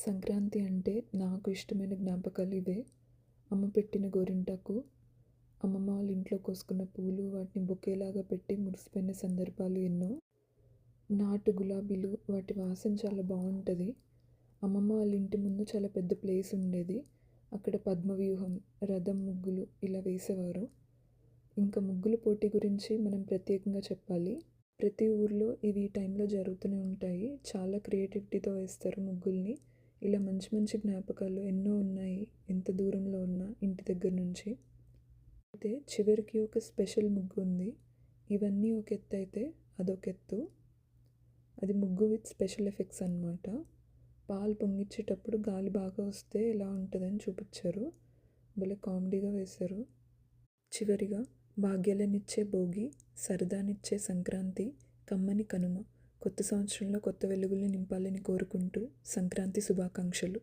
సంక్రాంతి అంటే నాకు ఇష్టమైన జ్ఞాపకాలు ఇవే. అమ్మ పెట్టిన గోరింటాకు, అమ్మమ్మ వాళ్ళ ఇంట్లో కోసుకున్న పూలు వాటిని బొకేలాగా పెట్టి మురిసిపోయిన సందర్భాలు ఎన్నో. నాటు గులాబీలు వాటి వాసన చాలా బాగుంటుంది. అమ్మమ్మ వాళ్ళ ఇంటి ముందు చాలా పెద్ద ప్లేస్ ఉండేది. అక్కడ పద్మవ్యూహం, రథం ముగ్గులు ఇలా వేసేవారు. ఇంకా ముగ్గుల పోటీ గురించి మనం ప్రత్యేకంగా చెప్పాలి. ప్రతి ఊర్లో ఇవి ఈ టైంలో జరుగుతూనే ఉంటాయి. చాలా క్రియేటివిటీతో వేస్తారు ముగ్గుల్ని. ఇలా మంచి మంచి జ్ఞాపకాలు ఎన్నో ఉన్నాయి, ఎంత దూరంలో ఉన్నా ఇంటి దగ్గర నుంచి. అయితే చివరికి ఒక స్పెషల్ ముగ్గు ఉంది. ఇవన్నీ ఒక ఎత్తు అయితే అదొక ఎత్తు. అది ముగ్గు విత్ స్పెషల్ ఎఫెక్ట్స్ అన్నమాట. పాలు పొంగిచ్చేటప్పుడు గాలి బాగా వస్తే ఎలా ఉంటుందని చూపించారు. భలే కామెడీగా వేశారు. చివరిగా భాగ్యాలనిచ్చే భోగి, సరదానిచ్చే సంక్రాంతి, కమ్మని కనుమ, కొత్త సంవత్సరంలో కొత్త వెలుగులు నింపాలని కోరుకుంటూ సంక్రాంతి శుభాకాంక్షలు.